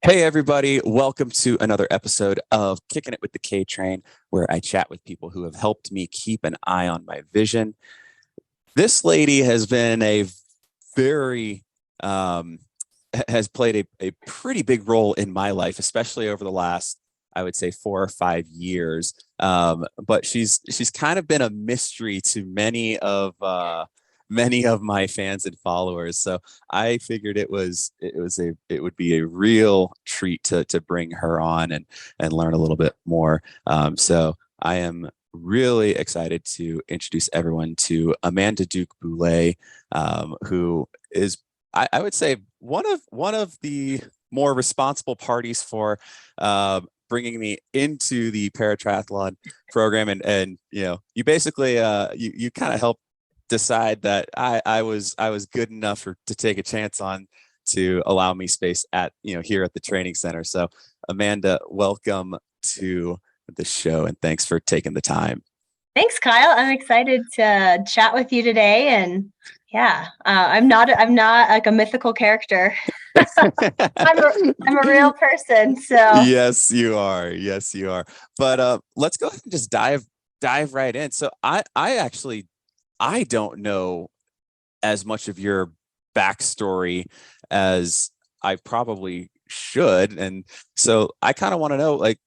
Hey, everybody. Welcome to another episode of Kicking It with the KTrain, where I chat with people who have helped me keep an eye on my vision. This lady has been a very, has played a pretty big role in my life, especially over the last, I would say, 4 or 5 years. But she's kind of been a mystery to many of my fans and followers. So I figured it would be a real treat to bring her on and learn a little bit more. So I am really excited to introduce everyone to Amanda Duke Boulay, who is, I would say, one of the more responsible parties for bringing me into the paratriathlon program, and you basically you kind of helped decide that I was good enough to take a chance on, to allow me space at here at the training center. So Amanda, welcome to the show, and thanks for taking the time. Thanks, Kyle. I'm excited to chat with you today. And yeah, I'm not like a mythical character. I'm a real person. So Yes, you are. Yes, you are. But let's go ahead and just dive right in. So I don't know as much of your backstory as I probably should. And so I kind of want to know, like,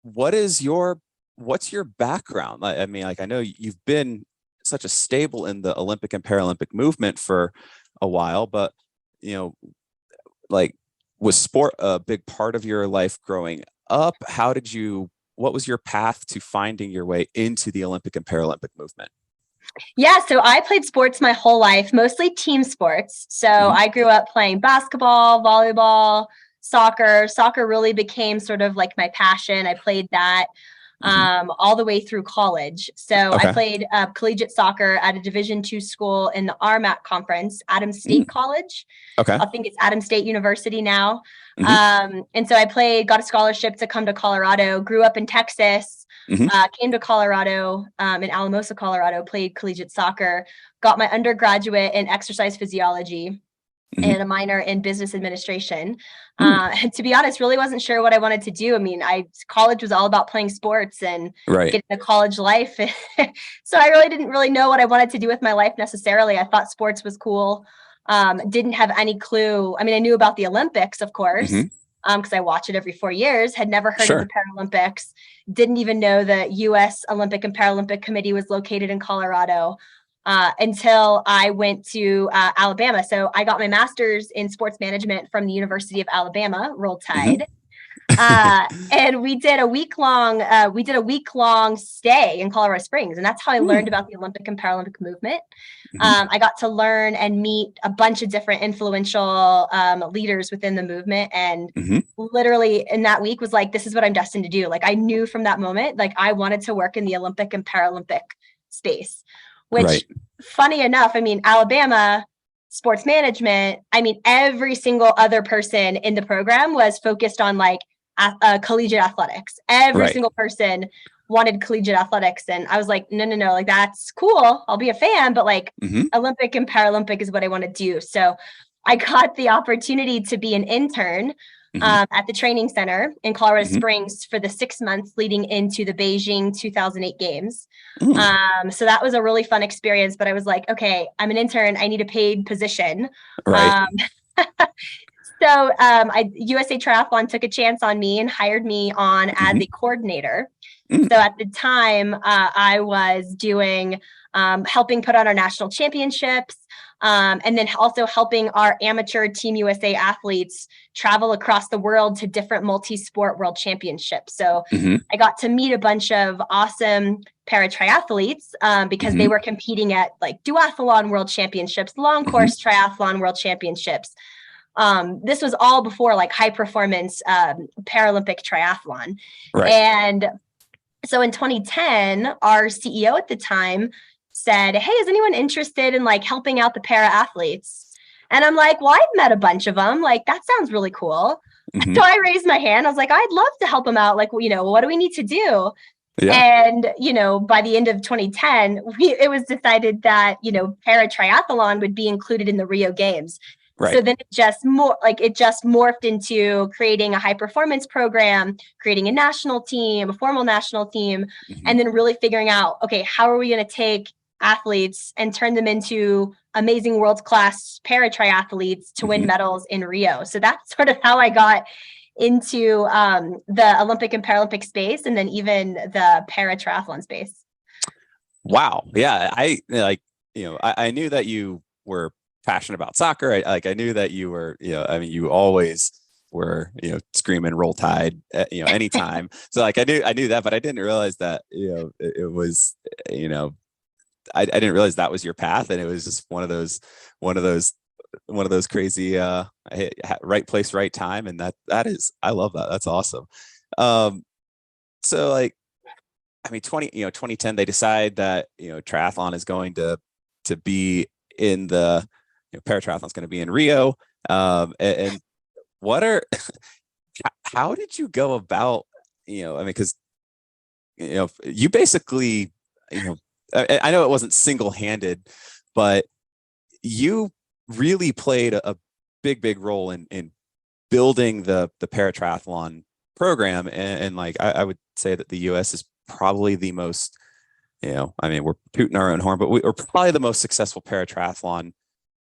what's your background? I mean, like, I know you've been such a staple in the Olympic and Paralympic movement for a while, but, like, was sport a big part of your life growing up? What was your path to finding your way into the Olympic and Paralympic movement? yeah, so I played sports my whole life, mostly team sports. So I grew up playing basketball, volleyball, soccer. Soccer really became sort of like my passion. I played that all the way through college. So I Okay. played collegiate soccer at a Division II school in the RMAC conference, Adams State College. Okay. I think it's Adams State University now. hmm And so I got a scholarship to come to Colorado, grew up in Texas, hmm came to Colorado, in Alamosa, Colorado, played collegiate soccer, got my undergraduate in exercise physiology hmm and a minor in business administration. And to be honest, really wasn't sure what I wanted to do. I mean, college was all about playing sports and Right. getting a college life. So I really didn't really know what I wanted to do with my life necessarily. I thought sports was cool. Didn't have any clue. I mean, I knew about the Olympics, of course, hmm because I watch it every 4 years, had never heard of the Sure. Paralympics, didn't even know the US Olympic and Paralympic Committee was located in Colorado. Until I went to Alabama. So I got my master's in sports management from the University of Alabama, Roll hmm Tide. And we did a week long stay in Colorado Springs, and that's how I learned about the Olympic and Paralympic movement. I got to learn and meet a bunch of different influential leaders within the movement, and hmm literally in that week was like, this is what I'm destined to do. Like, I knew from that moment, like, I wanted to work in the Olympic and Paralympic space, which, Right. funny enough, I mean, Alabama sports management, I mean, every single other person in the program was focused on like collegiate athletics. Every Right. single person wanted collegiate athletics. And I was like, no, like, that's cool. I'll be a fan, but like, hmm Olympic and Paralympic is what I want to do. So I got the opportunity to be an intern hmm at the training center in Colorado hmm Springs for the 6 months leading into the Beijing 2008 games. Mm. So that was a really fun experience, but I was like, okay, I'm an intern. I need a paid position. Right. Um, USA Triathlon took a chance on me and hired me on as hmm a coordinator. Mm. So at the time, I was doing helping put on our national championships, and then also helping our amateur Team USA athletes travel across the world to different multi-sport world championships. So hmm I got to meet a bunch of awesome paratriathletes because they hmm were competing at like duathlon world championships, long hmm course triathlon world championships. This was all before like high performance Paralympic triathlon. Right. And so in 2010, our CEO at the time said, hey, is anyone interested in like helping out the para athletes? And I'm like, well, I've met a bunch of them. Like, that sounds really cool. hmm So I raised my hand. I was like, I'd love to help them out. Like, what do we need to do? Yeah. And, by the end of 2010, it was decided that, para triathlon would be included in the Rio Games. Right. So then it just morphed into creating a high performance program, creating a national team, a formal national team, Mm-hmm. and then really figuring out, okay, how are we going to take athletes and turn them into amazing world-class paratriathletes to win medals in Rio. So that's sort of how I got into the Olympic and Paralympic space, and then even the paratriathlon space. Wow. Yeah. I knew that you were passionate about soccer. I knew that you were, you always were, screaming roll tide, anytime. So like, I knew that, but I didn't realize that, it was, I didn't realize that was your path. And it was just one of those crazy, right place, right time. And I love that. That's awesome. So like, I mean, 2010, they decide that, triathlon is going to be in the, paratriathlon is going to be in Rio. And what are, how did you go about, because, you basically, I know it wasn't single-handed, but you really played a big role in building the paratriathlon program. And like, I would say that the US is probably the most, we're tooting our own horn, but we're probably the most successful paratriathlon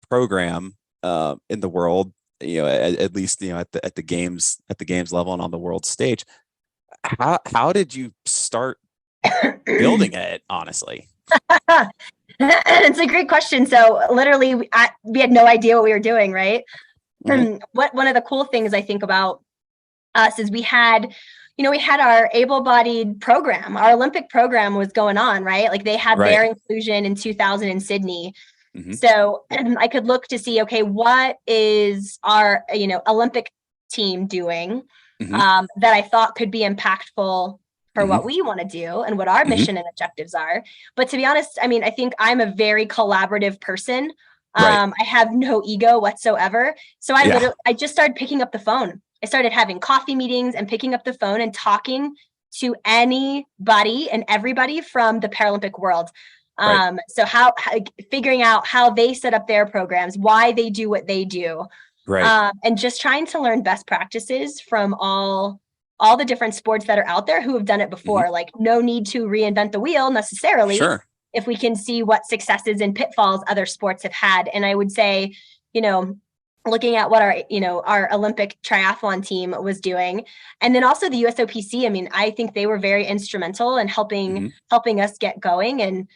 program in the world, at least, at the games level and on the world stage. How did you start building it, honestly? It's a great question. So literally we had no idea what we were doing, right? Mm-hmm. One of the cool things I think about us is we had our able-bodied program. Our Olympic program was going on, right? Like they had their inclusion in 2000 in Sydney. Mm-hmm. So I could look to see, okay, what is our, Olympic team doing that I thought could be impactful for what we want to do and what our mission and objectives are. But to be honest, I mean, I think I'm a very collaborative person. I have no ego whatsoever. So I just started picking up the phone. I started having coffee meetings and picking up the phone and talking to anybody and everybody from the Paralympic world. So figuring out how they set up their programs, why they do what they do, and just trying to learn best practices from all the different sports that are out there who have done it before. Like no need to reinvent the wheel necessarily. Sure. If we can see what successes and pitfalls other sports have had. And I would say, looking at what our Olympic triathlon team was doing, and then also the USOPC. I mean, I think they were very instrumental in helping us get going and,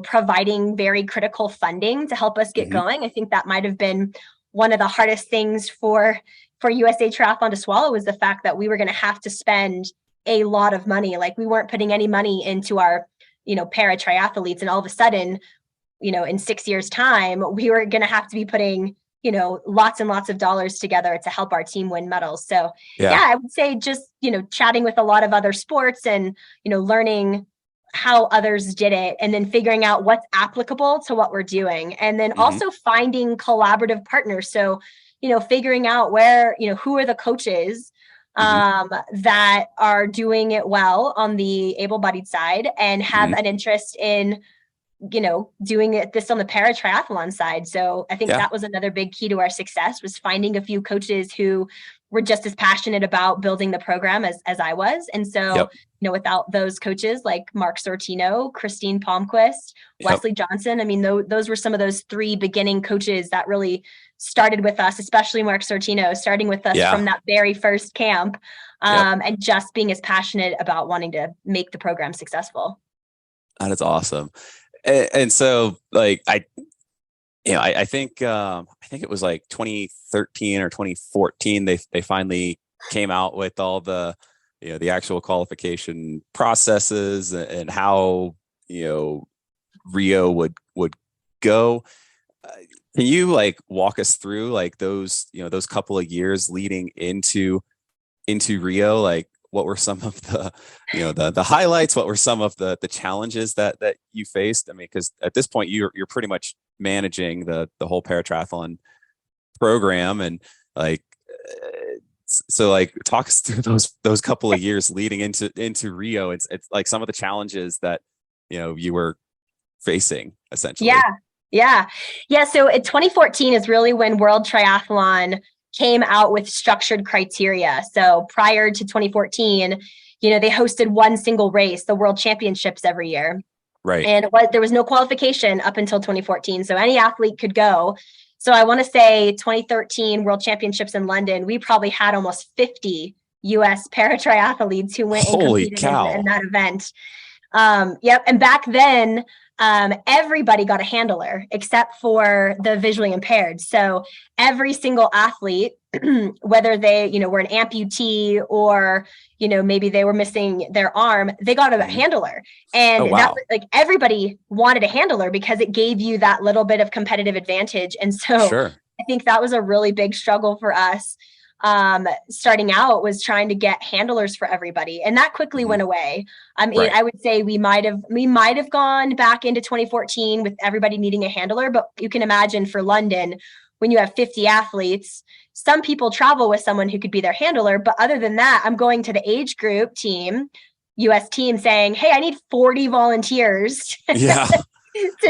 providing very critical funding to help us get going. I think that might have been one of the hardest things for USA Triathlon to swallow, was the fact that we were going to have to spend a lot of money. Like we weren't putting any money into our, para triathletes. And all of a sudden, in 6 years' time, we were going to have to be putting, lots and lots of dollars together to help our team win medals. So I would say just, chatting with a lot of other sports and, learning how others did it, and then figuring out what's applicable to what we're doing. And then also finding collaborative partners. So, figuring out where, who are the coaches that are doing it well on the able-bodied side and have an interest in, doing this on the paratriathlon side. So I think that was another big key to our success, was finding a few coaches who were just as passionate about building the program as I was. And so, without those coaches like Mark Sortino, Christine Palmquist, Wesley Johnson, I mean, those were some of those three beginning coaches that really started with us, especially Mark Sortino, starting with us from that very first camp, and just being as passionate about wanting to make the program successful. That is awesome. And so like, I think it was like 2013 or 2014, they finally came out with all the, the actual qualification processes and how, Rio would go. Can you like walk us through like those, those couple of years leading into Rio? Like what were some of the, the highlights? What were some of the challenges that you faced? I mean, because at this point you're pretty much managing the whole paratriathlon program, and like, so like talk us through those couple of years leading into Rio. It's like some of the challenges that, you were facing essentially. Yeah. Yeah. So in 2014 is really when World Triathlon came out with structured criteria. So prior to 2014, they hosted one single race, the World Championships every year. Right. And there was no qualification up until 2014. So any athlete could go. So I want to say 2013 World Championships in London, we probably had almost 50 US paratriathletes who went and Holy competed cow. in that event. Yep. And back then, everybody got a handler except for the visually impaired. So every single athlete, whether they, were an amputee or, maybe they were missing their arm, they got a Mhm. handler. Oh, And that wow. like everybody wanted a handler because it gave you that little bit of competitive advantage. And so Sure. I think that was a really big struggle for us. Starting out was trying to get handlers for everybody, and that quickly Mhm. went away. I mean, Right. I would say we might have gone back into 2014 with everybody needing a handler, but you can imagine for London, when you have 50 athletes, some people travel with someone who could be their handler, but other than that, I'm going to the age group team, US team, saying, hey, I need 40 volunteers Yeah. to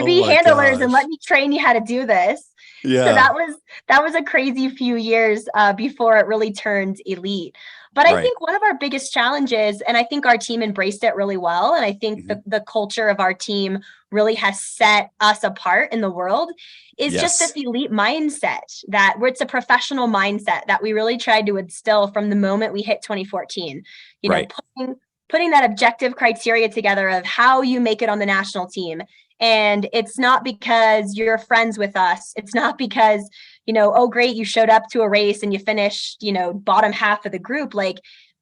Oh be my handlers and let gosh. me train you how to do this. So Yeah. that was a crazy few years before it really turned elite. But I Right. think one of our biggest challenges, and I think our team embraced it really well, and I think Mhm. the culture of our team really has set us apart in the world, is just this Yes. elite mindset that where it's a professional mindset that we really tried to instill from the moment we hit 2014. Right. Putting that objective criteria together of how you make it on the national team. And it's not because you're friends with us. It's not because, oh, great, you showed up to a race and you finished, bottom half of the group. Like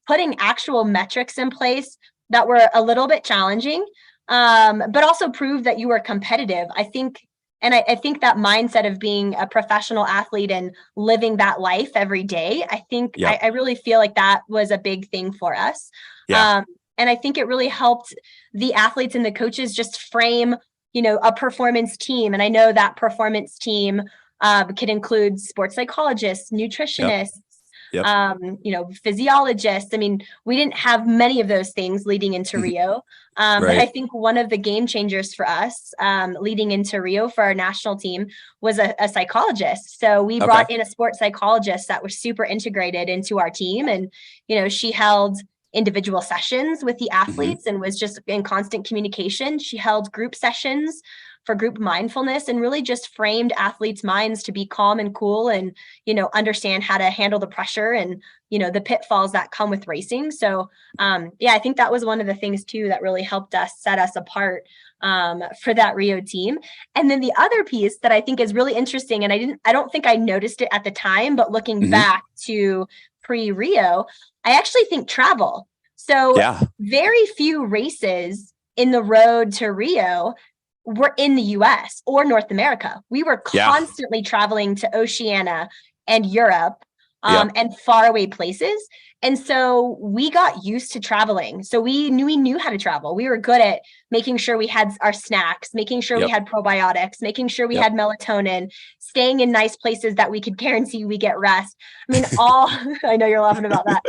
putting actual metrics in place that were a little bit challenging, but also prove that you were competitive. I think, and I think that mindset of being a professional athlete and living that life every day, I think Yep. I really feel like that was a big thing for us. Yeah. Um, and I think it really helped the athletes and the coaches just frame a performance team. And I know that performance team could include sports psychologists, Yep. nutritionists, Yep. physiologists. I mean, we didn't have many of those things leading into Rio. But I Right. think one of the game changers for us leading into Rio for our national team was a psychologist. So we Okay. brought in a sports psychologist that was super integrated into our team. And, she held individual sessions with the Mhm. athletes and was just in constant communication. She held group sessions for group mindfulness and really just framed athletes' minds to be calm and cool and, understand how to handle the pressure and, the pitfalls that come with racing. So, yeah, I think that was one of the things too that really helped us set us apart for that Rio team. And then the other piece that I think is really interesting, and I don't think I noticed it at the time, but looking Mhm. back to pre-Rio, I actually think travel. So Yeah. very few races in the road to Rio were in the US or North America. We were Yeah. constantly traveling to Oceania and Europe Yep. and faraway places. And so we got used to traveling. So we knew how to travel. We were good at making sure we had our snacks, making sure we Yep. had probiotics, making sure we Yep. had melatonin, staying in nice places that we could guarantee we get rest. I mean, all I know you're laughing about that.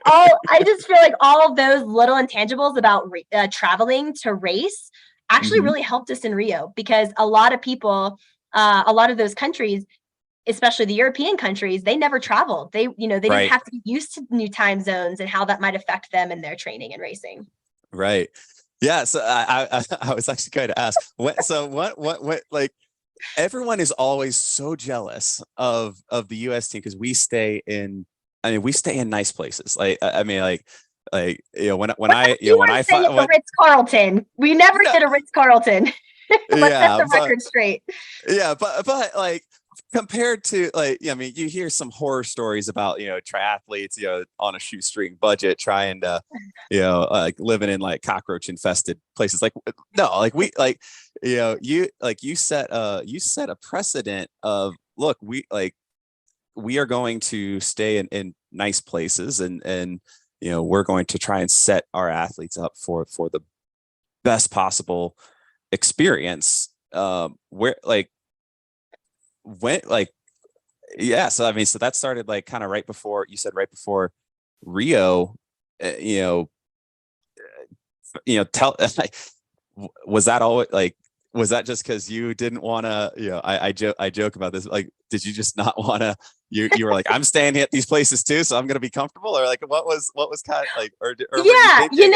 I just feel like all of those little intangibles about traveling to race actually Mhm. really helped us in Rio because a lot of people, a lot of those countries, especially the European countries, they never traveled. They didn't Right. have to get used to new time zones and how that might affect them in their training and racing. Right. Yeah. So I was actually going to ask what like everyone is always so jealous of the US team because we stay in nice places. Like I mean when What's I you when want I to stay find at the when Ritz Carlton? We never no did a Ritz Carlton. Let's set yeah the record straight. but like compared to like I mean you hear some horror stories about triathletes on a shoestring budget trying to like living in like cockroach infested places like no like we like you set a precedent of look we are going to stay in nice places and we're going to try and set our athletes up for the best possible experience where like when like yeah so I mean so that started like kind of right before you said right before Rio uh, you know tell like was that always like was that just because you didn't want to, I joke about this, like, did you just not want to, you were like, I'm staying at these places too, so I'm going to be comfortable, or like, what was kind of like, or were you Yeah, thinking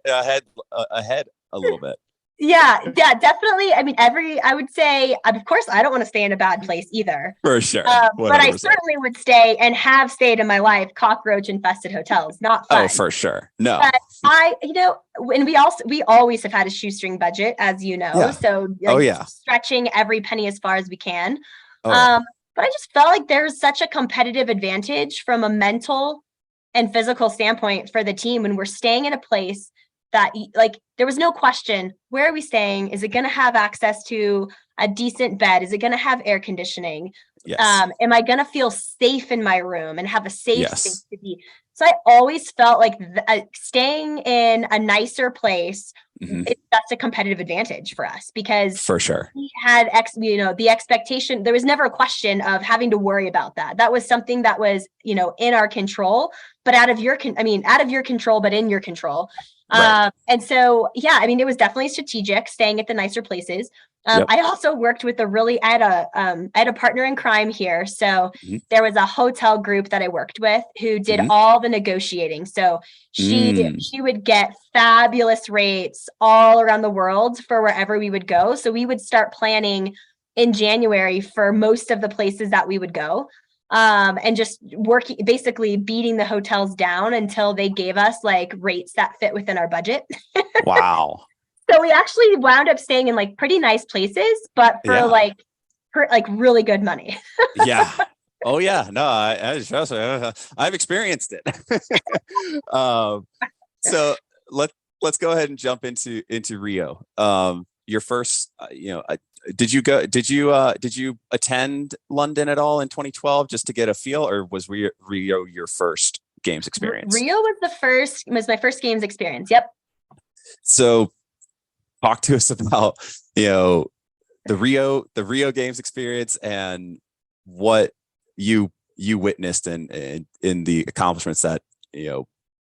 ahead a little bit? Yeah, definitely. I mean, I would say, of course, I don't want to stay in a bad place either. For sure. But I 100%. certainly would stay and have stayed in my life cockroach infested hotels. Not fun. Oh, for sure. No. But and we always have had a shoestring budget, as you know. Yeah. So stretching every penny as far as we can. But I just felt like there's such a competitive advantage from a mental and physical standpoint for the team when we're staying in a place that, like, there was no question, where are we staying? Is it going to have access to a decent bed? Is it going to have air conditioning? Yes. Am I going to feel safe in my room and have a safe space to be? So I always felt like staying in a nicer place, that's a competitive advantage for us, because for sure we had the expectation. There was never a question of having to worry about that. That was something that was, in our control, but out of your control, but in your control. Right. And so, it was definitely strategic staying at the nicer places. I also worked with I had a partner in crime here. So there was a hotel group that I worked with who did all the negotiating. So she would get fabulous rates all around the world for wherever we would go. So we would start planning in January for most of the places that we would go. And just basically beating the hotels down until they gave us like rates that fit within our budget. Wow. So we actually wound up staying in like pretty nice places, but for really good money. Yeah. Oh yeah. No, I've experienced it. So let's go ahead and jump into Rio. Your first, did you attend London at all in 2012 just to get a feel, or was Rio your first games experience? Rio was my first games experience. Yep. So talk to us about, the Rio games experience and what you witnessed in the accomplishments that,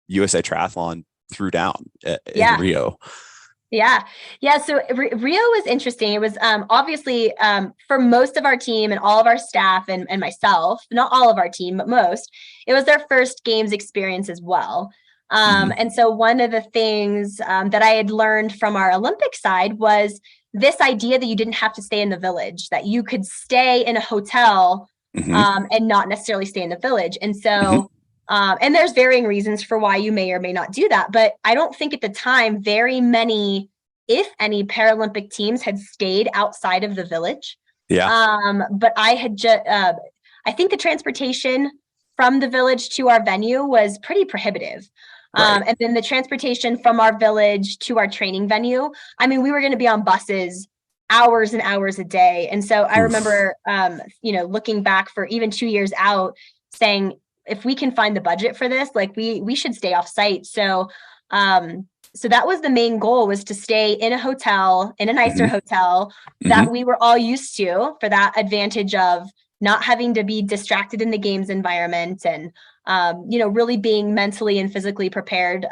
USA Triathlon threw down in Rio. Yeah. So Rio was interesting. It was obviously for most of our team and all of our staff and myself, not all of our team, but most, it was their first games experience as well. And so one of the things that I had learned from our Olympic side was this idea that you didn't have to stay in the village, that you could stay in a hotel and not necessarily stay in the village. And so and there's varying reasons for why you may or may not do that. But I don't think at the time very many, if any, Paralympic teams had stayed outside of the village. Yeah. But I had I think the transportation from the village to our venue was pretty prohibitive. Right. And then the transportation from our village to our training venue, we were going to be on buses hours and hours a day. And so I remember, looking back for even 2 years out, saying, if we can find the budget for this, like we should stay off site. So that was the main goal, was to stay in a hotel, in a nicer hotel that we were all used to, for that advantage of not having to be distracted in the games environment, and, really being mentally and physically prepared,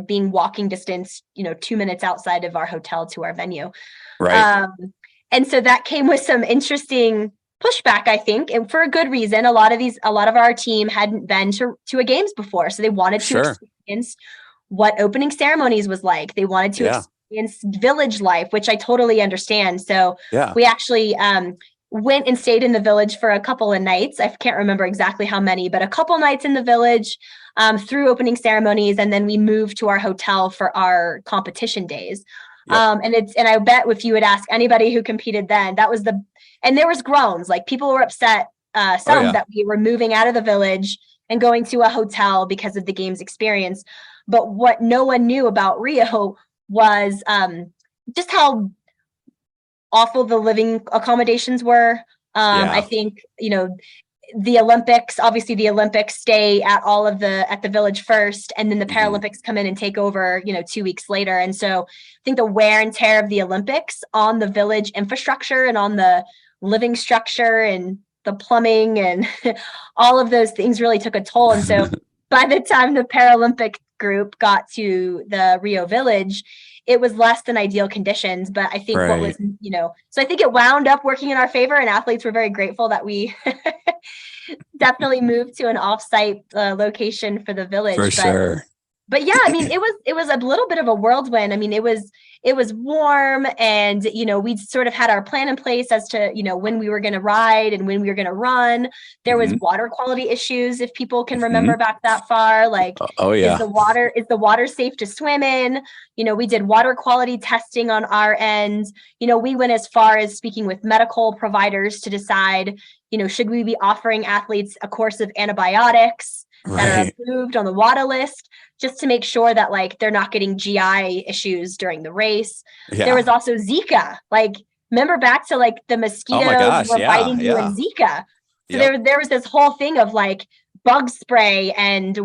being walking distance, 2 minutes outside of our hotel to our venue. Right. And so that came with some interesting pushback, I think, and for a good reason. A lot of our team hadn't been to a games before, so they wanted to experience what opening ceremonies was like. They wanted to experience village life, which I totally understand. So we actually went and stayed in the village for a couple of nights. I can't remember exactly how many, but a couple nights in the village through opening ceremonies, and then we moved to our hotel for our competition days. And I bet if you would ask anybody who competed then, and there was groans, like people were upset, that we were moving out of the village and going to a hotel because of the games experience. But what no one knew about Rio was just how awful the living accommodations were. I think, the Olympics stay at the village first, and then the Paralympics come in and take over, 2 weeks later. And so I think the wear and tear of the Olympics on the village infrastructure and on the living structure and the plumbing and all of those things really took a toll. And so by the time the Paralympic group got to the Rio Village, it was less than ideal conditions. But I think what was, so I think it wound up working in our favor, and athletes were very grateful that we definitely moved to an offsite location for the village. For sure. But yeah, I mean, it was a little bit of a whirlwind. I mean, it was warm, and, we sort of had our plan in place as to, when we were going to ride and when we were going to run. There was water quality issues, if people can remember back that far. Like, is the water safe to swim in? We did water quality testing on our end. We went as far as speaking with medical providers to decide, should we be offering athletes a course of antibiotics that are approved on the WADA list, just to make sure that, like, they're not getting GI issues during the race. Yeah. There was also Zika. Like, remember back to, like, the mosquitoes were biting you and Zika. So there was this whole thing of, like, bug spray and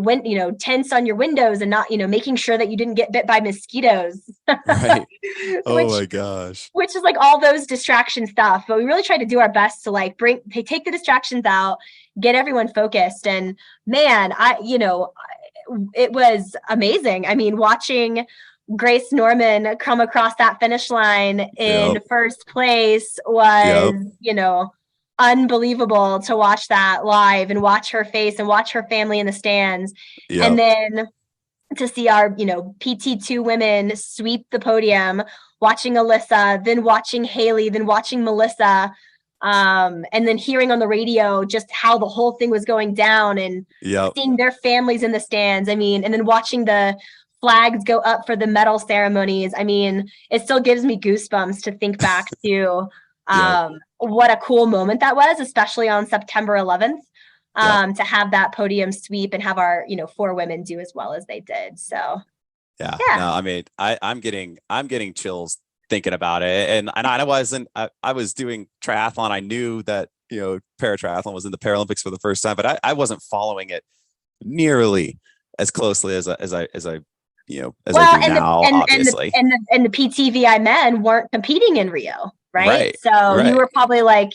tents on your windows and not, making sure that you didn't get bit by mosquitoes. Right. Oh my gosh. Which is like all those distraction stuff. But we really tried to do our best to, like, take the distractions out, get everyone focused. And man, it was amazing. I mean, watching Grace Norman come across that finish line in first place was, unbelievable to watch that live and watch her face and watch her family in the stands. And then to see our, PT2 women sweep the podium, watching Alyssa, then watching Haley, then watching Melissa, and then hearing on the radio just how the whole thing was going down and seeing their families in the stands. I mean, and then watching the flags go up for the medal ceremonies. I mean, it still gives me goosebumps to think back to what a cool moment that was, especially on September 11th, to have that podium sweep and have our, 4 women do as well as they did. So, no, I mean, I'm getting chills thinking about it. And I was doing triathlon. I knew that, paratriathlon was in the Paralympics for the first time, but I wasn't following it nearly as closely as I do now, obviously. And the PTVI men weren't competing in Rio. Right. So you were probably like,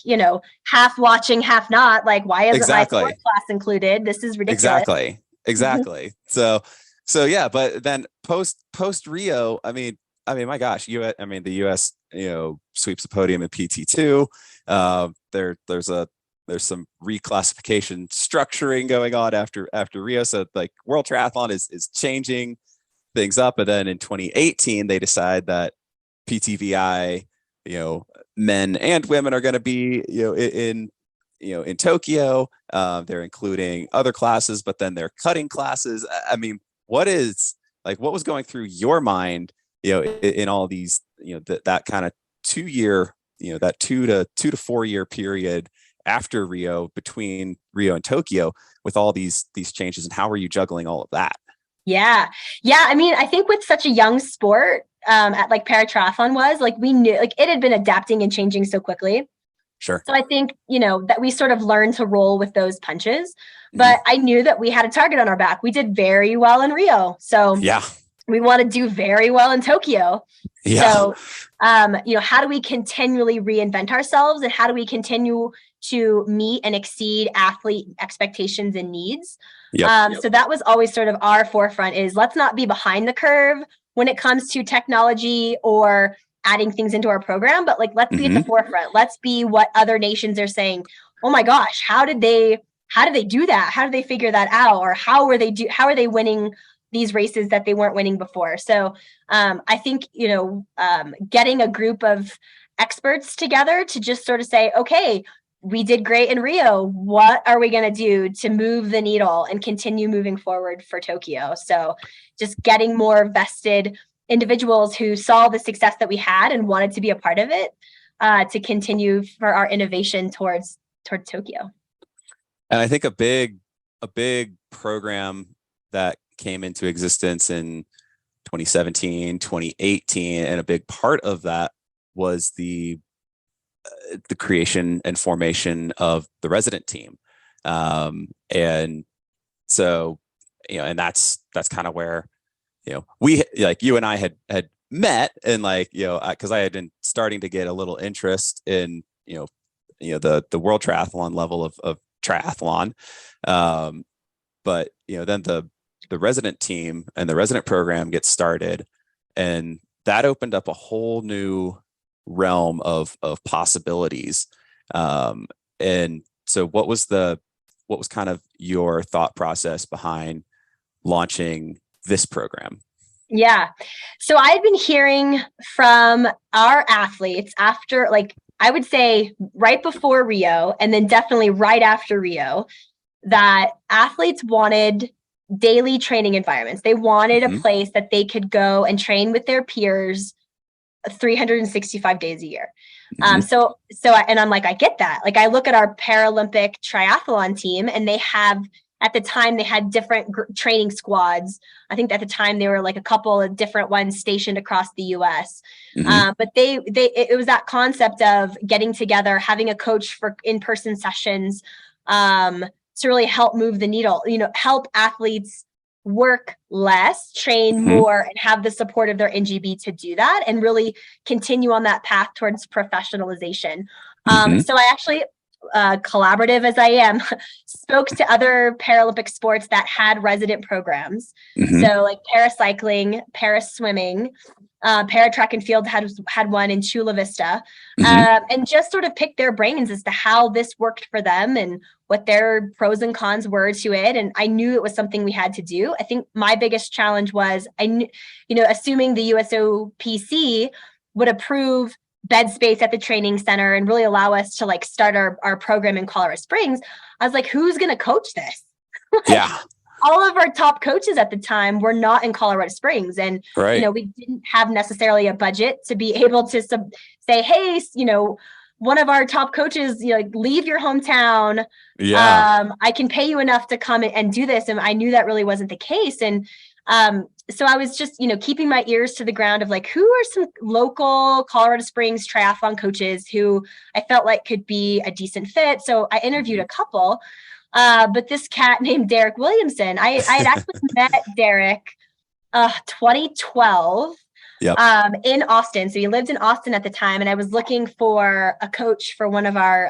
half watching, half not. Like, why isn't my sport class included? This is ridiculous. Exactly. So yeah, but then post Rio, I mean, my gosh, the US, sweeps the podium in PT2. There's some reclassification structuring going on after Rio. So, like, World Triathlon is changing things up. And then in 2018, they decide that PTVI, men and women are going to be, in Tokyo. They're including other classes, but then they're cutting classes. I mean, what was going through your mind, in all these, that kind of 2 year, that 2 to 4 year period after Rio, between Rio and Tokyo, with all these changes, and how are you juggling all of that? Yeah. I mean, I think with such a young sport, at like paratriathlon was, like, we knew, like, it had been adapting and changing so quickly. Sure. So I think, that we sort of learned to roll with those punches, but I knew that we had a target on our back. We did very well in Rio. So we want to do very well in Tokyo. So, how do we continually reinvent ourselves, and how do we continue to meet and exceed athlete expectations and needs? So that was always sort of our forefront, is let's not be behind the curve when it comes to technology or adding things into our program, but, like, let's be at the forefront. Let's be what other nations are saying. Oh my gosh, how did they do that? How did they figure that out? Or how are they winning these races that they weren't winning before? So I think, getting a group of experts together to just sort of say, okay, we did great in Rio. What are we going to do to move the needle and continue moving forward for Tokyo? So just getting more vested individuals who saw the success that we had and wanted to be a part of it, to continue for our innovation towards Tokyo. And I think a big program that came into existence in 2017, 2018, and a big part of that was the creation and formation of the resident team. And so, and that's kind of where, we, like, you and I had met, and, like, cause I had been starting to get a little interest in, the world triathlon level of triathlon. But, then the resident team and the resident program gets started, and that opened up a whole new realm of possibilities. And so what was kind of your thought process behind launching this program? Yeah. So I've been hearing from our athletes after, like, I would say right before Rio, and then definitely right after Rio, that athletes wanted daily training environments. They wanted a place that they could go and train with their peers 365 days a year. So and I'm like, I get that. Like, I look at our Paralympic triathlon team, and at the time they had different training squads. I think at the time they were like a couple of different ones stationed across the US. But it was that concept of getting together, having a coach for in-person sessions, to really help move the needle, help athletes work less, train more, and have the support of their NGB to do that, and really continue on that path towards professionalization. So I actually, collaborative as I am, spoke to other Paralympic sports that had resident programs. So like paracycling, paraswimming, Paratrack and Field had one in Chula Vista, and just sort of pick their brains as to how this worked for them and what their pros and cons were to it. And I knew it was something we had to do. I think my biggest challenge was, assuming the USOPC would approve bed space at the training center and really allow us to like start our program in Colorado Springs. I was like, who's going to coach this? Yeah. All of our top coaches at the time were not in Colorado Springs. And, we didn't have necessarily a budget to be able to say, hey, one of our top coaches, leave your hometown. I can pay you enough to come and do this. And I knew that really wasn't the case. And so I was just, keeping my ears to the ground of like, who are some local Colorado Springs triathlon coaches who I felt like could be a decent fit. So I interviewed a couple. But this cat named Derek Williamson, I had actually met Derek 2012 in Austin. So he lived in Austin at the time, and I was looking for a coach for one of our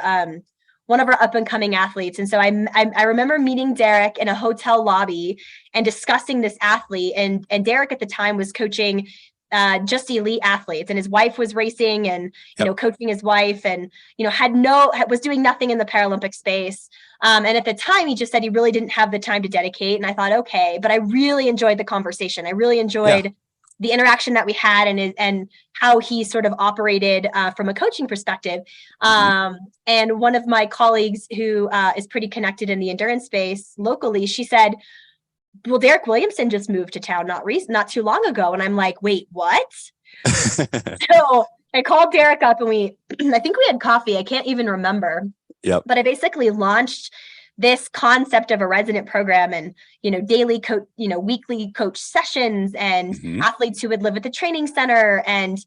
up and coming athletes. And so I remember meeting Derek in a hotel lobby and discussing this athlete. And Derek at the time was coaching just elite athletes, and his wife was racing and coaching his wife, and was doing nothing in the Paralympic space. And at the time he just said he really didn't have the time to dedicate. And I thought, okay, but I really enjoyed the conversation. I really enjoyed the interaction that we had, and how he sort of operated from a coaching perspective. And one of my colleagues who is pretty connected in the endurance space locally, she said, well, Derek Williamson just moved to town not too long ago. And I'm like, wait, what? So I called Derek up, and I think we had coffee. I can't even remember. But I basically launched this concept of a resident program, and, daily coach, weekly coach sessions, and athletes who would live at the training center, and,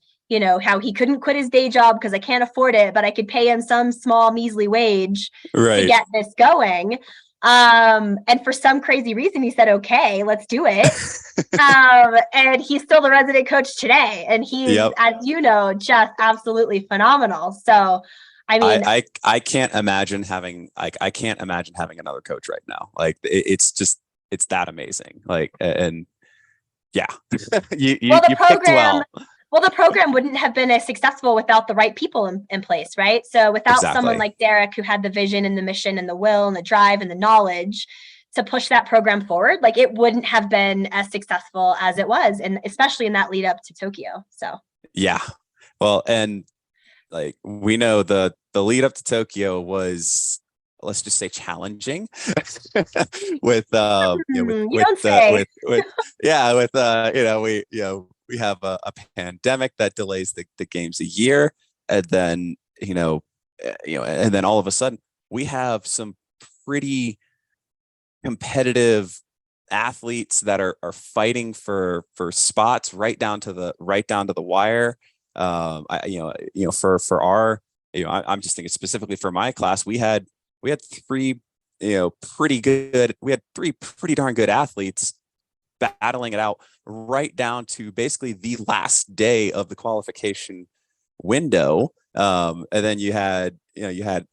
how he couldn't quit his day job because I can't afford it, but I could pay him some small measly wage to get this going. And for some crazy reason, he said, okay, let's do it. And he's still the resident coach today. And he's, as just absolutely phenomenal. So, I mean, I can't imagine having another coach right now. Like, it's that amazing. Like, and yeah, you picked well. Well, the program wouldn't have been as successful without the right people in place, right? So without someone like Derek, who had the vision and the mission and the will and the drive and the knowledge to push that program forward, like, it wouldn't have been as successful as it was, and especially in that lead up to Tokyo. So yeah, well, and like, we know the lead up to Tokyo was, let's just say, challenging with we have a pandemic that delays the games a year, and then and then all of a sudden we have some pretty competitive athletes that are fighting for spots right down to the wire. For our, I'm just thinking specifically for my class, we had three pretty darn good athletes battling it out right down to basically the last day of the qualification window. And then you had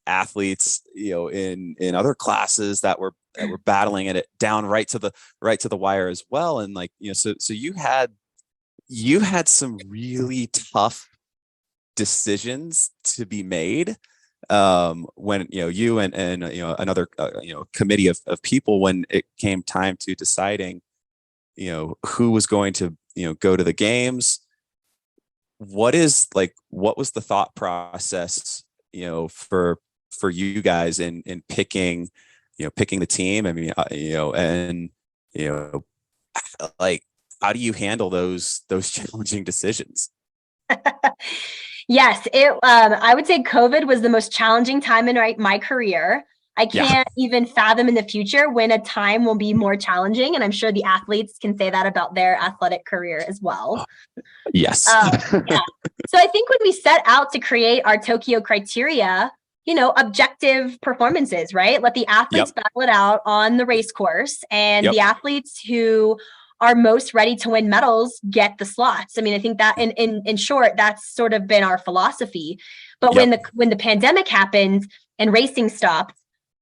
athletes, in other classes that were that were battling it down right to the wire as well. And like, so you had some really tough decisions to be made when you and another committee of people, when it came time to deciding who was going to go to the games. What was the thought process for you guys in picking the team? I mean, and like, how do you handle those challenging decisions? Yes, I would say COVID was the most challenging time in my career. I can't even fathom in the future when a time will be more challenging. And I'm sure the athletes can say that about their athletic career as well. Yes. Yeah. So I think when we set out to create our Tokyo criteria, objective performances, right? Let the athletes battle it out on the race course, and the athletes who are most ready to win medals get the slots. I mean, I think that in short, that's sort of been our philosophy. But when the pandemic happened and racing stopped,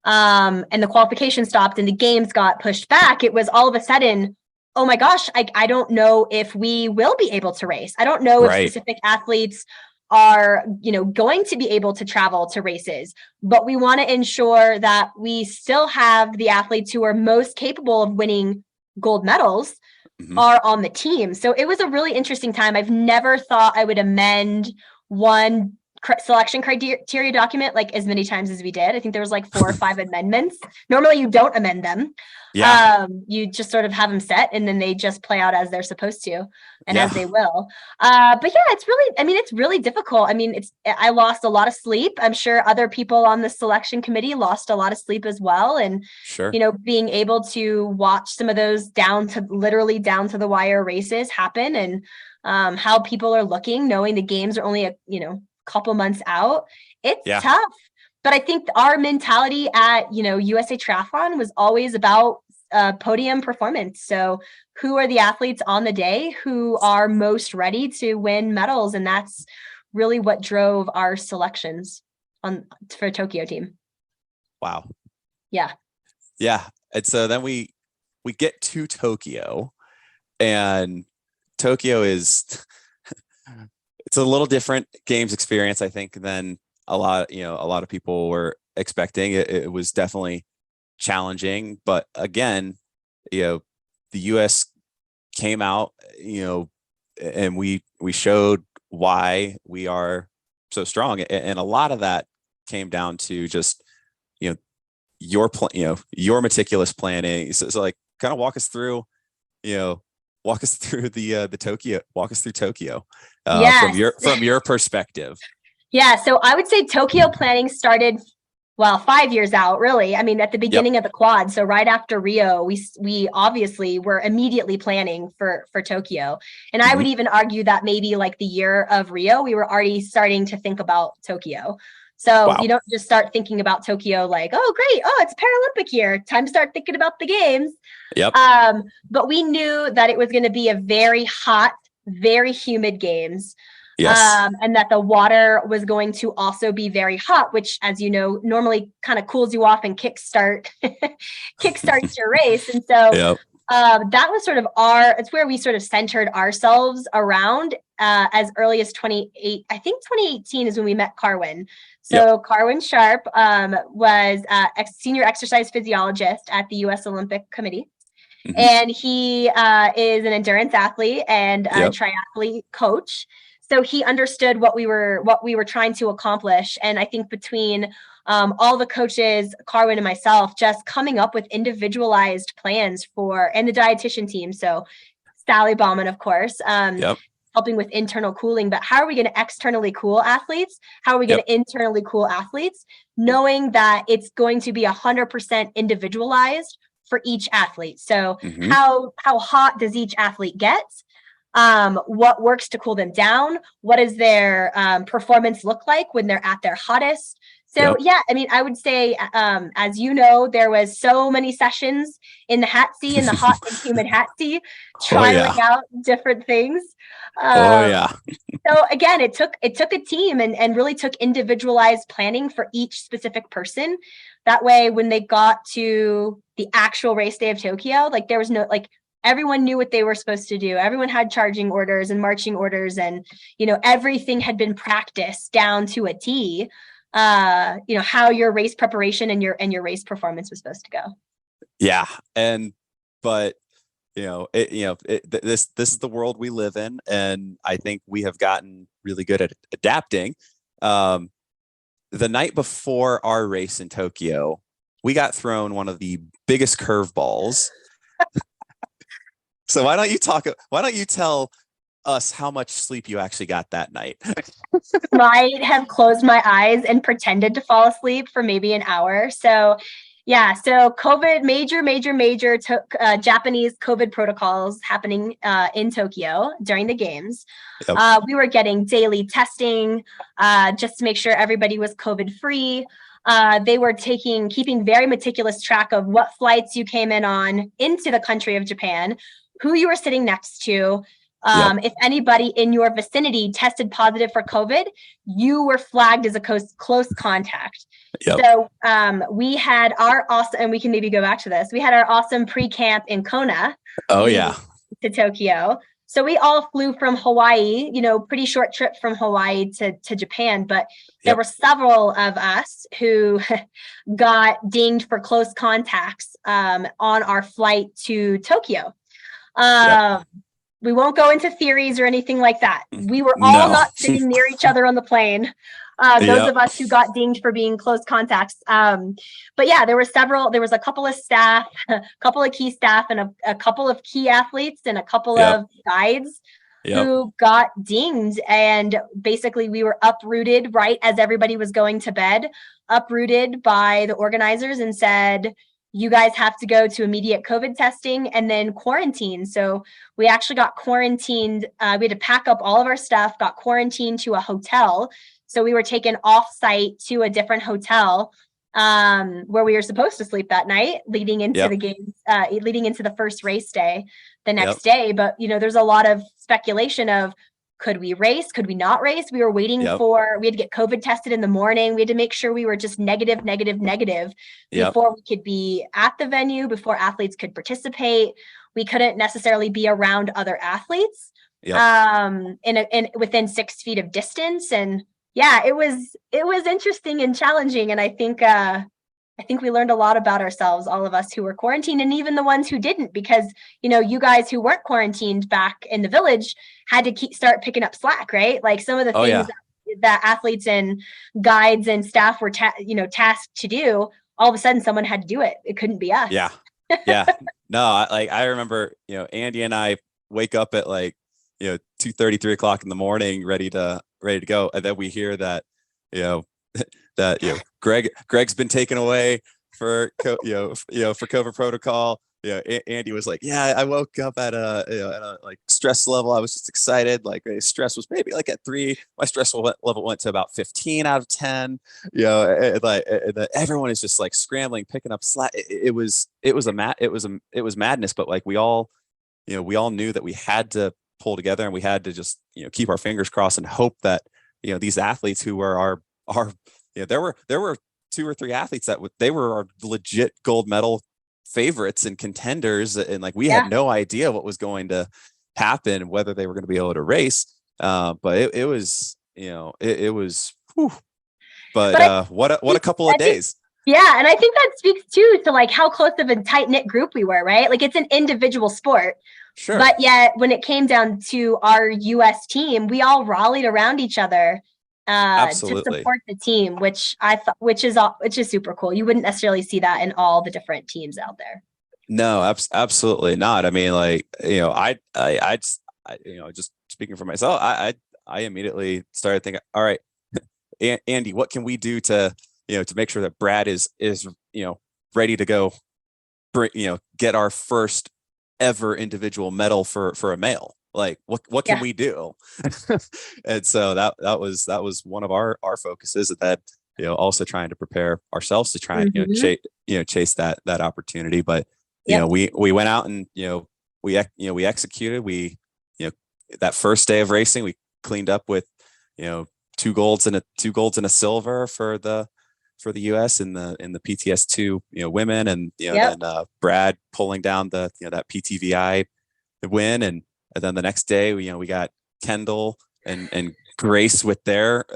and the qualification stopped and the games got pushed back, it was all of a sudden, oh my gosh, I don't know if we will be able to race. I don't know if specific athletes are, going to be able to travel to races, but we want to ensure that we still have the athletes who are most capable of winning gold medals are on the team. So it was a really interesting time. I've never thought I would amend one selection criteria document like as many times as we did. I think there was like 4 or 5 amendments. Normally you don't amend them. You just sort of have them set and then they just play out as they're supposed to and as they will. But yeah, it's really difficult. I mean, I lost a lot of sleep. I'm sure other people on the selection committee lost a lot of sleep as well. And, being able to watch some of those down to the wire races happen, and how people are looking, knowing the games are only a couple months out. It's tough. But I think our mentality at, USA Triathlon was always about podium performance. So who are the athletes on the day who are most ready to win medals? And that's really what drove our selections for Tokyo team. Wow. Yeah. Yeah. And so then we get to Tokyo, and Tokyo is it's a little different games experience, I think, than a lot of people were expecting. It was definitely challenging, but again, the US came out, and we showed why we are so strong, and a lot of that came down to just your meticulous planning. So like, kind of walk us through Tokyo from your perspective. Yeah, so I would say Tokyo planning started 5 years out, really. I mean, at the beginning of the quad. So right after Rio, we obviously were immediately planning for Tokyo. And I would even argue that maybe like the year of Rio, we were already starting to think about Tokyo. So you don't just start thinking about Tokyo like, oh, great. Oh, it's Paralympic year. Time to start thinking about the games. But we knew that it was going to be a very hot, very humid games. And that the water was going to also be very hot, which, as you know, normally kind of cools you off and kickstarts your race. And so that was sort of it's where we sort of centered ourselves around as early as 2018 is when we met Carwin. So Carwin Sharp was a senior exercise physiologist at the US Olympic Committee. And he is an endurance athlete and a triathlete coach. So he understood what we were trying to accomplish. And I think between all the coaches, Carwin and myself, just coming up with individualized plans and the dietitian team. So Sally Bauman, of course, helping with internal cooling. But how are we going to externally cool athletes? How are we going to internally cool athletes? Knowing that it's going to be 100% individualized for each athlete. So how hot does each athlete get? What works to cool them down? What does their performance look like when they're at their hottest? So yeah, I mean, I would say, as you know, there was so many sessions in the HATC, in the hot and humid HATC, Oh trialing yeah. out different things. Oh Um, yeah. so again, it took a team and really took individualized planning for each specific person. That way, when they got to the actual race day of Tokyo, like there was no like everyone knew what they were supposed to do. Everyone had charging orders and marching orders, and everything had been practiced down to a T. How your race preparation and your race performance was supposed to go. Yeah. And but this is the world we live in, and I think we have gotten really good at adapting. Um, the night before our race in Tokyo, we got thrown one of the biggest curveballs. So why don't you tell us how much sleep you actually got that night? Might have closed my eyes and pretended to fall asleep for maybe an hour. So yeah, so COVID, major took Japanese COVID protocols happening in Tokyo during the games. Yep. We were getting daily testing just to make sure everybody was COVID free. They were keeping very meticulous track of what flights you came in on into the country of Japan, who you were sitting next to. Yep. If anybody in your vicinity tested positive for COVID, you were flagged as a close contact. Yep. So we had our awesome, and we can maybe go back to this. We had our awesome pre-camp in Kona. Oh yeah. To Tokyo. So we all flew from Hawaii, pretty short trip from Hawaii to Japan, but there were several of us who got dinged for close contacts on our flight to Tokyo. We won't go into theories or anything like that. We were all not sitting near each other on the plane. Those of us who got dinged for being close contacts. But yeah, there was a couple of staff, a couple of key staff, and a couple of key athletes and a couple of guides who got dinged. And basically we were uprooted right as everybody was going to bed, uprooted by the organizers and said, you guys have to go to immediate COVID testing and then quarantine. So we actually got quarantined. We had to pack up all of our stuff, got quarantined to a hotel. So we were taken off site to a different hotel where we were supposed to sleep that night, leading into the games, leading into the first race day the next day. But, there's a lot of speculation of, could we race? Could we not race? We were waiting we had to get COVID tested in the morning. We had to make sure we were just negative before we could be at the venue, before athletes could participate. We couldn't necessarily be around other athletes within 6 feet of distance. And yeah, it was interesting and challenging. And I think we learned a lot about ourselves, all of us who were quarantined, and even the ones who didn't, because, you guys who weren't quarantined back in the village had to start picking up slack, right? Like some of the things that athletes and guides and staff were, tasked to do, all of a sudden someone had to do it. It couldn't be us. Yeah. Yeah. No, I remember, Andy and I wake up at 2:30, 3 o'clock in the morning, ready to go. And then we hear that, Greg's been taken away for for COVID protocol. Andy was like, yeah, I woke up at a stress level. I was just excited. Stress was maybe at 3. My stress level went to about 15 out of 10. Everyone is just scrambling, picking up slack. It was madness. But we all knew that we had to pull together, and we had to just keep our fingers crossed and hope that these athletes who were our there were 2 or 3 athletes that they were our legit gold medal favorites and contenders, and we had no idea what was going to happen, whether they were going to be able to race. But it was it was whew. But what a couple of days. Yeah, and I think that speaks too to how close of a tight knit group we were, right? It's an individual sport. Sure. But yet when it came down to our US team, we all rallied around each other to support the team, which is super cool. You wouldn't necessarily see that in all the different teams out there. No, absolutely not. I mean, just speaking for myself, I immediately started thinking, all right, Andy, what can we do to make sure that Brad is ready to go, get our first ever individual medal for a male. What can we do? And so that was one of our focuses, that also trying to prepare ourselves to try and, chase that opportunity. But, Yep. we went out and, we executed, that first day of racing, we cleaned up with, two golds and a silver for the US in the PTS2, women, and, Yep. then Brad pulling down that PTVI win. And then the next day, we got Kendall and Grace with their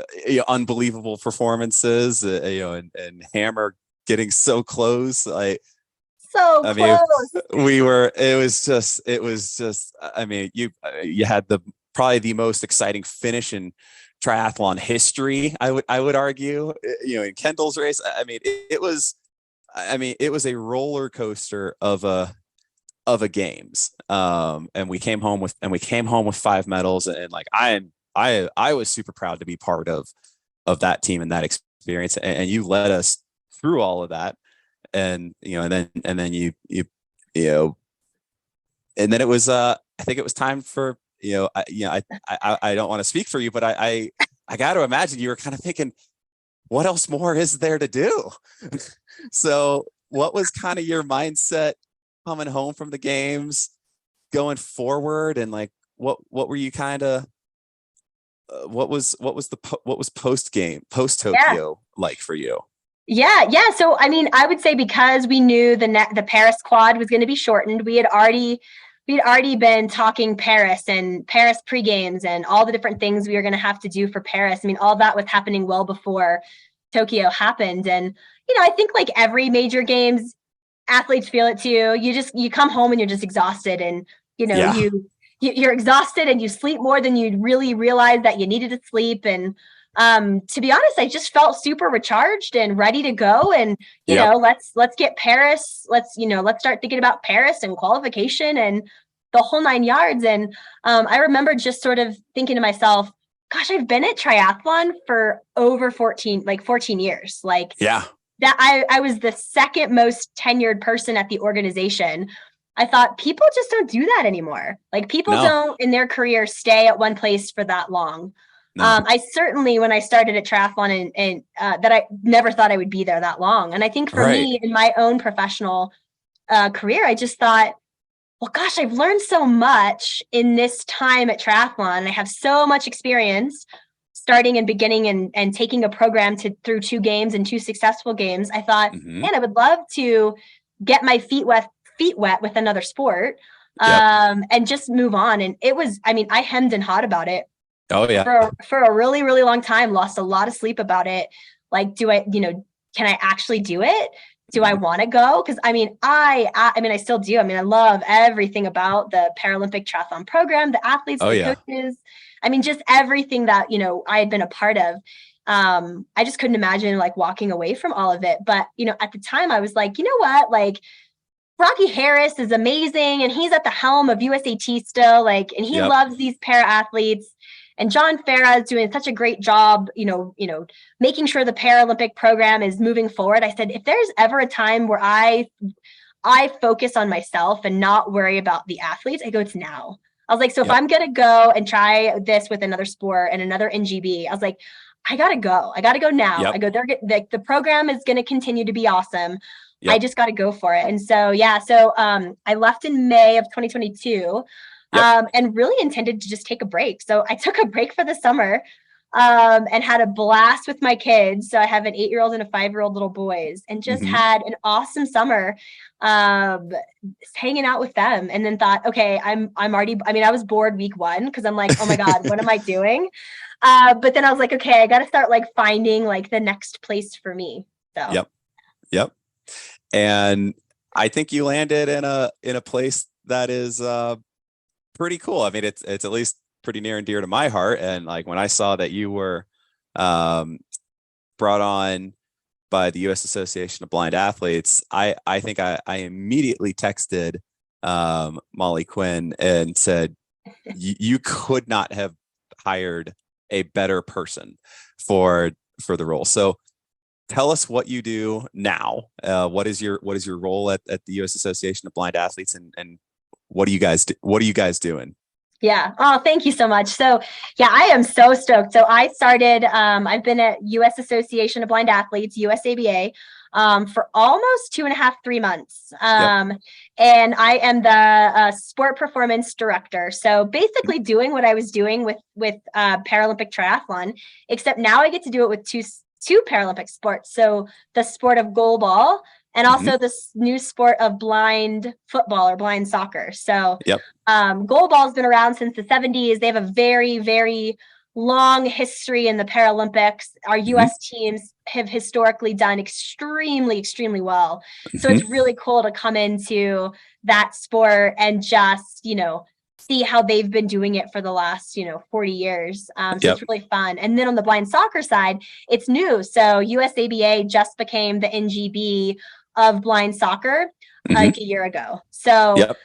unbelievable performances, and Hammer getting so close. I mean, Close. it was just, I mean, you had probably the most exciting finish in triathlon history. I would argue, in Kendall's race. I mean, it was a roller coaster of a games. And we came home with 5 medals, and like, I was super proud to be part of that team and that experience. And you led us through all of that. And, and then you and then it was, I think it was time for, I don't want to speak for you, but I got to imagine you were kind of thinking, what else more is there to do? So what was kind of your mindset coming home from the games, going forward, and like, what were you kind of, what was post Tokyo like for you? Yeah. So, I mean, I would say because we knew the Paris quad was going to be shortened, we'd already been talking Paris and Paris pre-games and all the different things we were going to have to do for Paris. I mean, all that was happening well before Tokyo happened. And, I think like every major games, athletes feel it too. You come home and you're just exhausted, and, you're exhausted and you sleep more than you really realize that you needed to sleep. And, to be honest, I just felt super recharged and ready to go. And, let's get Paris. Let's start thinking about Paris and qualification and the whole 9 yards. And, I remember just sort of thinking to myself, gosh, I've been at triathlon for over 14 years. Like, yeah, that I was the second most tenured person at the organization. I thought people just don't do that anymore. Like, people don't in their career stay at one place for that long. No. I certainly, when I started at triathlon, and that I never thought I would be there that long. And I think for me, in my own professional career, I just thought, well, gosh, I've learned so much in this time at triathlon. I have so much experience starting and beginning and taking a program through 2 games and 2 successful games. I thought, man, I would love to get my feet wet with another sport, and just move on. And it was, I mean, I hemmed and hawed about it. Oh yeah. For a really, really long time, lost a lot of sleep about it. Like, can I actually do it? Do I want to go? Because I mean, I still do. I mean, I love everything about the Paralympic triathlon program, the athletes, coaches. I mean, just everything that, I had been a part of. I just couldn't imagine like walking away from all of it. But, at the time I was like, you know what, like, Rocky Harris is amazing, and he's at the helm of USAT still, like, and he loves these para athletes. And John Farah is doing such a great job, making sure the Paralympic program is moving forward. I said, if there's ever a time where I focus on myself and not worry about the athletes, I go, it's now. I was like, so if I'm going to go and try this with another sport and another NGB, I was like, I got to go. I got to go now. I go, the program is going to continue to be awesome. I just got to go for it. And so, I left in May of 2022. And really intended to just take a break. So I took a break for the summer, and had a blast with my kids. So I have an 8-year-old and a 5-year-old little boys, and just had an awesome summer, hanging out with them. And then thought, okay, I'm already, I mean, I was bored week 1 because I'm like, oh my God, what am I doing? But then I was like, okay, I got to start like finding like the next place for me. So. Yep. And I think you landed in a place that is, pretty cool. I mean, it's at least pretty near and dear to my heart. And like, when I saw that you were brought on by the US Association of Blind Athletes, I think I immediately texted Molly Quinn and said, you could not have hired a better person for the role. So tell us what you do now. What is your role at the US Association of Blind Athletes, and what are you guys doing? Yeah. Oh, thank you so much. So yeah, I am so stoked. So I started, I've been at US Association of Blind Athletes, USABA, for almost 2.5, 3 months. Yep. And I am the sport performance director. So basically doing what I was doing with Paralympic triathlon, except now I get to do it with two Paralympic sports. So the sport of goalball and Mm-hmm. also this new sport of blind football or blind soccer. So Yep. goalball's been around since the 70s. They have a very, very long history in the Paralympics. Our Mm-hmm. US teams have historically done extremely, extremely well. So Mm-hmm. it's really cool to come into that sport and just, see how they've been doing it for the last, 40 years. So Yep. it's really fun. And then on the blind soccer side, it's new. So USABA just became the NGB of blind soccer Mm-hmm. like a year ago. So Yep.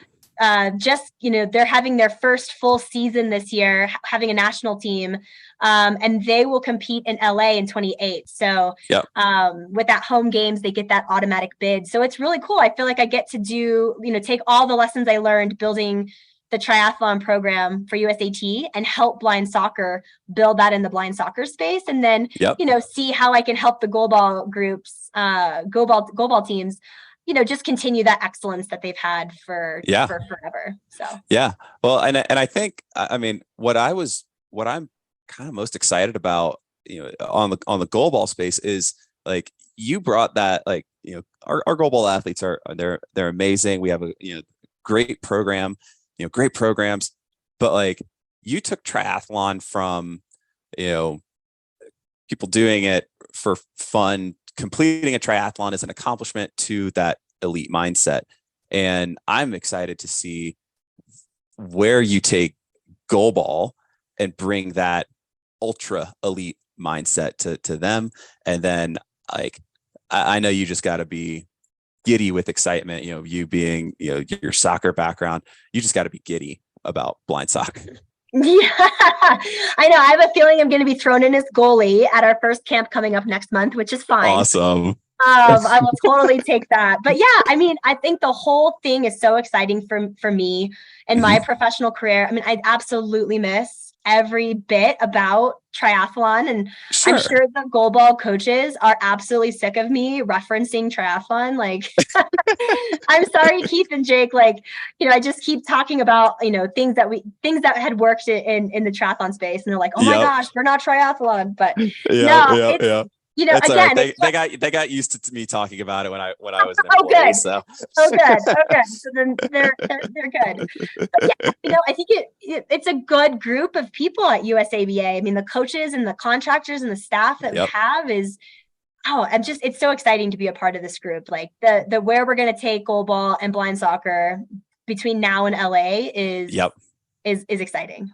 just they're having their first full season this year, having a national team, and they will compete in LA in 28. So Yep. with that home games, they get that automatic bid. So it's really cool. I feel like I get to do take all the lessons I learned building the triathlon program for USAT and help blind soccer build that in the blind soccer space, and then Yep. see how I can help the goalball groups, goalball teams, just continue that excellence that they've had for Yeah. forever. So Yeah. Well, and I think, I mean, what I'm kind of most excited about, on the goalball space is like you brought that, like, our goalball athletes they're amazing. We have a, great program, great programs, but like you took triathlon from, people doing it for fun, completing a triathlon as an accomplishment, to that elite mindset. And I'm excited to see where you take goalball and bring that ultra elite mindset to them. And then, like, I know you just got to be giddy with excitement, you being, your soccer background, you just got to be giddy about blind soccer. yeah, I know. I have a feeling I'm going to be thrown in as goalie at our first camp coming up next month, which is fine. Awesome. I will totally take that. But yeah, I mean, I think the whole thing is so exciting for me and my professional career. I mean, I absolutely miss every bit about triathlon, and Sure. I'm sure the goalball coaches are absolutely sick of me referencing triathlon. Like, I'm sorry, Keith and Jake. Like, I just keep talking about things that had worked in the triathlon space, and they're like, "Oh my gosh, we're not triathlon." But no, yeah. That's all again, right. They got used to me talking about it when I was an employee. good. So good. Okay, so then they're good. But yeah, I think it's a good group of people at USABA. I mean, the coaches and the contractors and the staff that we have is it's so exciting to be a part of this group. Like the where we're going to take goalball and blind soccer between now and LA is exciting.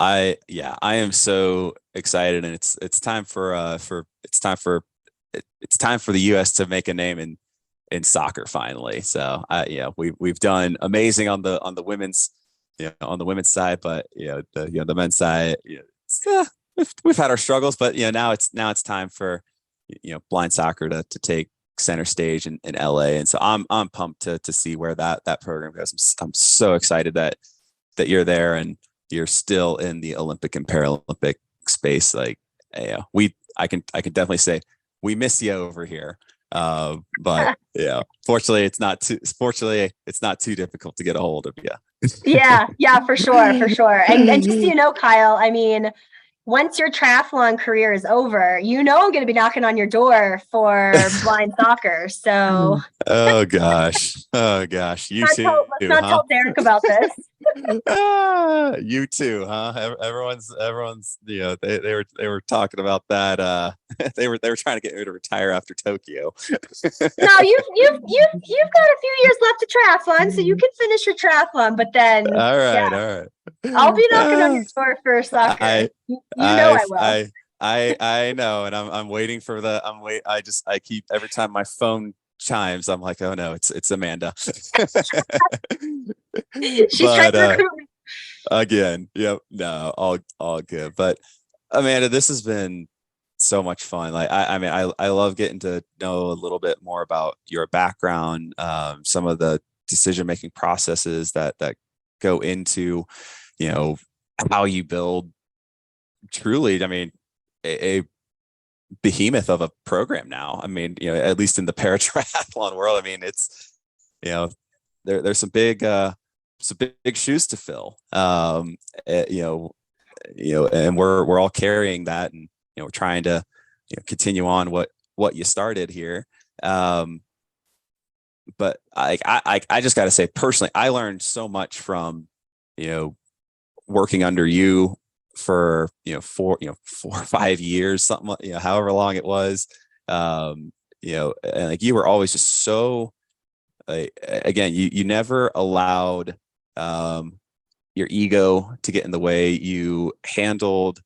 I am so excited, and it's time for the US to make a name in soccer finally. So we've done amazing on the women's, on the women's side, but the men's side, we've had our struggles, but now it's time for blind soccer to take center stage in LA. And so I'm pumped to see where that program goes. I'm so excited that you're there and you're still in the Olympic and Paralympic space. Like, I can definitely say we miss you over here. But fortunately it's not too difficult to get a hold of you. yeah, for sure. And just so Kyle, I mean, once your triathlon career is over, I'm going to be knocking on your door for blind soccer. So, oh gosh, you too. Let's not tell Derek about this. You too, huh? Everyone's. They were talking about that. They were trying to get me to retire after Tokyo. No, you've got a few years left to triathlon, so you can finish your triathlon. But then, all right. I'll be knocking on your door for soccer. I will. I know, and I'm waiting for the. I keep, every time my phone chimes, I'm like, oh no, it's Amanda. She's trying to recruit me again. Yep. No, all good. But Amanda, this has been so much fun. Like, I mean, I love getting to know a little bit more about your background, some of the decision-making processes that go into how you build truly, I mean, a behemoth of a program now. I mean, at least in the paratriathlon world, I mean, it's, there's some big shoes to fill. And we're all carrying that, and we're trying to continue on what you started here. But I just got to say, personally, I learned so much from working under you for 4 or 5 years, something, however long it was. And like, you were always just so, again, you never allowed your ego to get in the way. You handled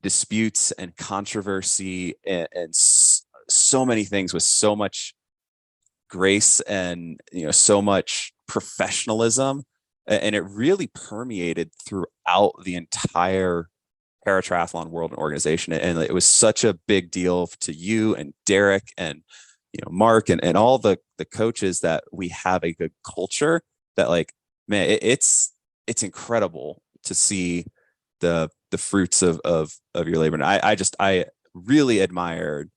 disputes and controversy and so many things with so much grace and so much professionalism, and it really permeated throughout the entire paratriathlon world and organization. And it was such a big deal to you and Derek and Mark and all the coaches, that we have a good culture, that, like, man, it's incredible to see the fruits of your labor. And I really admired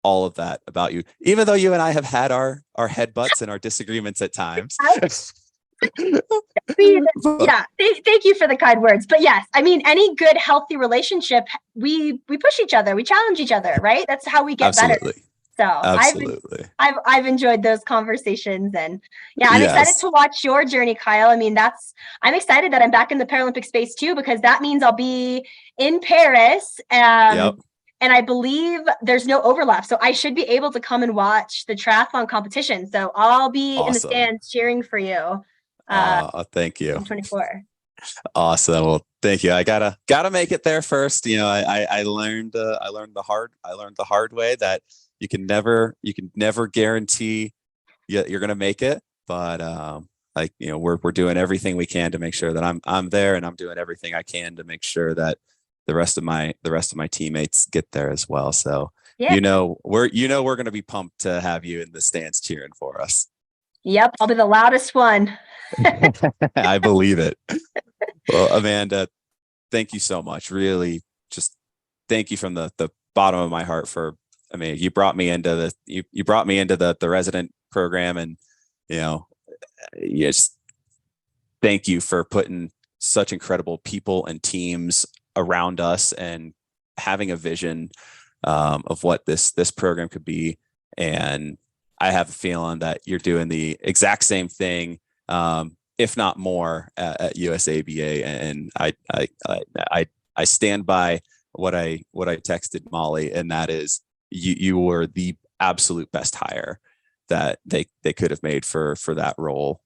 all of that about you, even though you and I have had our headbutts and our disagreements at times. Yeah, thank you for the kind words. But yes, I mean, any good, healthy relationship, we push each other, we challenge each other, right? That's how we get better. So absolutely, I've enjoyed those conversations, and yeah, I'm excited to watch your journey, Kyle. I mean, I'm excited that I'm back in the Paralympic space too, because that means I'll be in Paris. And I believe there's no overlap. So I should be able to come and watch the triathlon competition. So I'll be in the stands cheering for you. Thank you. 24. Awesome. Well, thank you. I gotta make it there first. I learned the hard way that you can never guarantee you're gonna make it. But we're doing everything we can to make sure that I'm there, and I'm doing everything I can to make sure that the rest of my teammates get there as well. So we're going to be pumped to have you in the stands cheering for us. Yep, I'll be the loudest one. I believe it. Well, Amanda, thank you so much. Really, just thank you from the bottom of my heart for. I mean, you brought me into the resident program, and just thank you for putting such incredible people and teams around us, and having a vision of what this program could be. And I have a feeling that you're doing the exact same thing, if not more, at USABA. And I stand by what I texted Molly, and that is you were the absolute best hire that they could have made for that role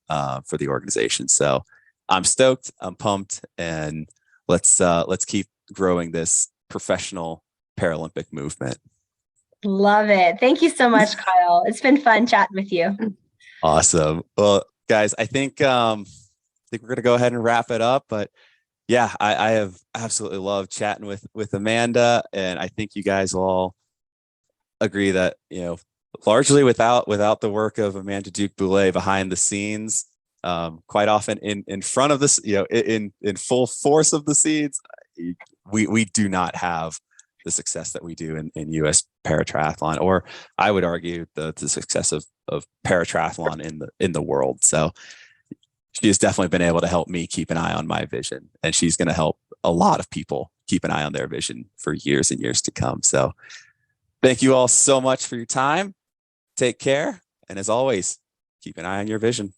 for the organization. So I'm stoked, I'm pumped, and let's keep growing this professional Paralympic movement. Love it. Thank you so much, Kyle. It's been fun chatting with you. Awesome. Well, guys, I think we're going to go ahead and wrap it up. But yeah, I have absolutely loved chatting with Amanda, and I think you guys all agree that largely without the work of Amanda Duke-Boulay behind the scenes, quite often in front of this, in full force of the scenes, we do not have the success that we do in US Paratriathlon, or I would argue the success of paratriathlon in the world. So she has definitely been able to help me keep an eye on my vision, and she's going to help a lot of people keep an eye on their vision for years and years to come. So thank you all so much for your time. Take care. And as always, keep an eye on your vision.